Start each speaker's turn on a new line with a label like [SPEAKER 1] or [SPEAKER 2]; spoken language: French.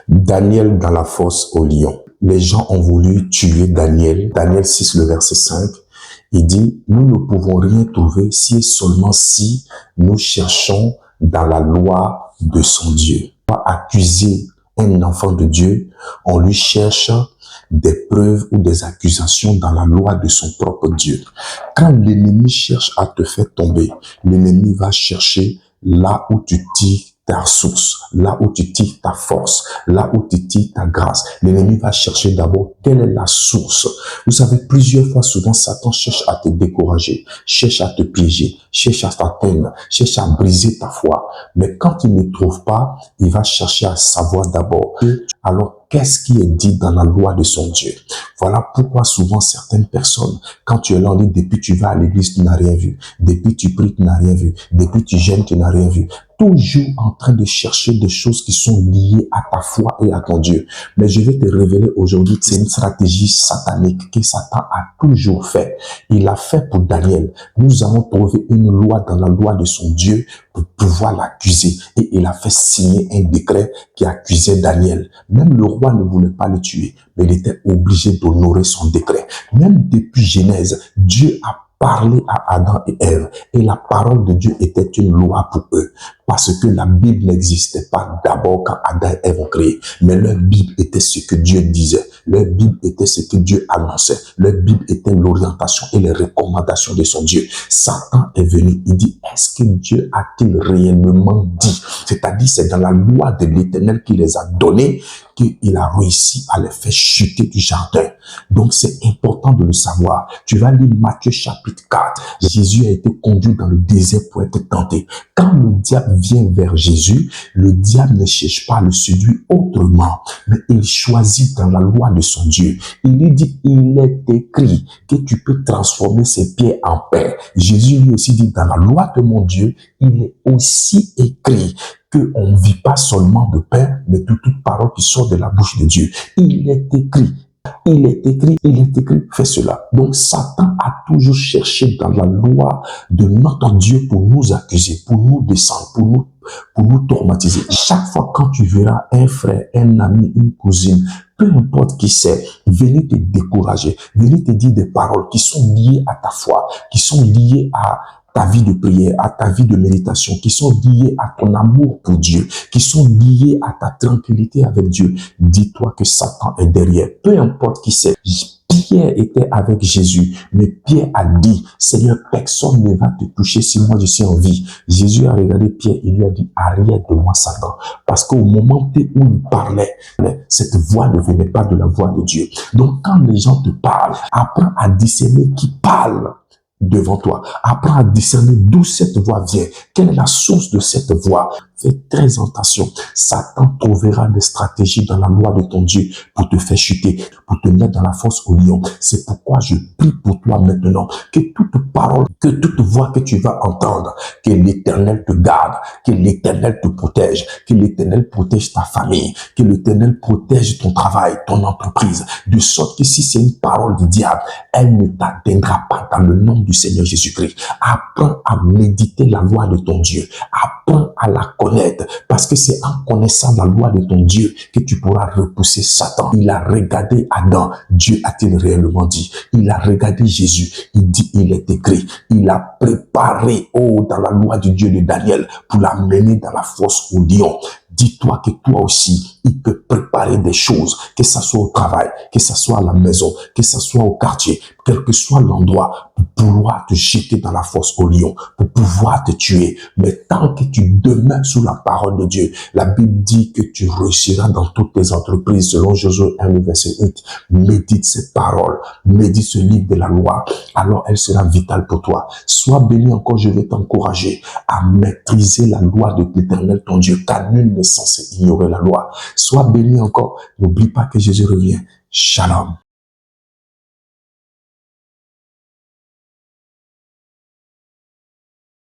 [SPEAKER 1] Daniel dans la fosse au lion. Les gens ont voulu tuer Daniel. Daniel 6, le verset 5. Il dit, nous ne pouvons rien trouver si et seulement si nous cherchons dans la loi de son Dieu. Pour accuser un enfant de Dieu, on lui cherche des preuves ou des accusations dans la loi de son propre Dieu. Quand l'ennemi cherche à te faire tomber, l'ennemi va chercher là où tu tires ta source, là où tu tires ta force, là où tu tires ta grâce. L'ennemi va chercher d'abord quelle est la source. Vous savez, plusieurs fois, souvent, Satan cherche à te décourager, cherche à te piéger, cherche à t'atteindre, cherche à briser ta foi. Mais quand il ne trouve pas, il va chercher à savoir d'abord. Alors, qu'est-ce qui est dit dans la loi de son Dieu? Voilà pourquoi souvent certaines personnes, quand tu es là, on dit, depuis tu vas à l'église, tu n'as rien vu. Depuis tu pries, tu n'as rien vu. Depuis tu jeûnes, tu n'as rien vu. Toujours en train de chercher des choses qui sont liées à ta foi et à ton Dieu. Mais je vais te révéler aujourd'hui que c'est une stratégie satanique que Satan a toujours fait. Il l'a fait pour Daniel. Nous avons trouvé une loi dans la loi de son Dieu pour pouvoir l'accuser. Et il a fait signer un décret qui accusait Daniel. Même le roi ne voulait pas le tuer, mais il était obligé d'honorer son décret. Même depuis Genèse, Dieu a parlé à Adam et Ève, et la parole de Dieu était une loi pour eux, parce que la Bible n'existait pas d'abord quand Adam et Ève ont créé, mais leur Bible était ce que Dieu disait, leur Bible était ce que Dieu annonçait, leur Bible était l'orientation et les recommandations de son Dieu. Satan est venu, il dit, est-ce que Dieu a-t-il réellement dit? C'est-à-dire, c'est dans la loi de l'Éternel qu'il les a donnés qu'il a réussi à les faire chuter du jardin. Donc, c'est important de le savoir. Tu vas lire Matthieu chapitre 4. Jésus a été conduit dans le désert pour être tenté. Quand le diable vient vers Jésus, le diable ne cherche pas à le séduire autrement, mais il choisit dans la loi de son Dieu. Il lui dit, il est écrit que tu peux transformer ces pierres en pain. Jésus lui aussi dit, dans la loi de mon Dieu, il est aussi écrit qu'on ne vit pas seulement de pain, mais de toute parole qui sort de la bouche de Dieu. Il est écrit. Il est écrit, fais cela. Donc, Satan a toujours cherché dans la loi de notre Dieu pour nous accuser, pour nous descendre, pour nous traumatiser. Chaque fois quand tu verras un frère, un ami, une cousine, peu importe qui c'est, venir te décourager, venir te dire des paroles qui sont liées à ta foi, qui sont liées à ta vie de prière, à ta vie de méditation, qui sont liées à ton amour pour Dieu, qui sont liées à ta tranquillité avec Dieu. Dis-toi que Satan est derrière. Peu importe qui c'est. Pierre était avec Jésus, mais Pierre a dit, Seigneur, personne ne va te toucher si moi je suis en vie. Jésus a regardé Pierre, il lui a dit, arrière de moi, Satan. Parce qu'au moment où il parlait, cette voix ne venait pas de la voix de Dieu. Donc quand les gens te parlent, apprends à discerner qui parle devant toi. Apprends à discerner d'où cette voix vient. Quelle est la source de cette voix? Fais très attention. Satan trouvera des stratégies dans la loi de ton Dieu pour te faire chuter, pour te mettre dans la fosse au lion. C'est pourquoi je prie pour toi maintenant que toute parole, que toute voix que tu vas entendre, que l'Éternel te garde, que l'Éternel te protège, que l'Éternel protège ta famille, que l'Éternel protège ton travail, ton entreprise, de sorte que si c'est une parole du diable, elle ne t'atteindra pas dans le nom du Seigneur Jésus-Christ. Apprends à méditer la loi de ton Dieu. Apprends à la connaître, parce que c'est en connaissant la loi de ton Dieu que tu pourras repousser Satan. Il a regardé Adam, Dieu a-t-il réellement dit? Il a regardé Jésus, il dit, il est écrit. Il a préparé, dans la loi du Dieu de Daniel, pour l'amener dans la fosse au lion. Dis-toi que toi aussi, il peut préparer des choses, que ça soit au travail, que ça soit à la maison, que ça soit au quartier, quel que soit l'endroit, pour pouvoir te jeter dans la fosse au lion, pour pouvoir te tuer. Mais tant que tu demeures sous la parole de Dieu, la Bible dit que tu réussiras dans toutes tes entreprises, selon Josué 1, verset 8. Médite cette parole, médite ce livre de la loi, alors elle sera vitale pour toi. Sois béni encore, je vais t'encourager à maîtriser la loi de l'Éternel, ton Dieu, car nul n'est censé ignorer la loi. Sois béni encore, n'oublie pas que Jésus revient. Shalom.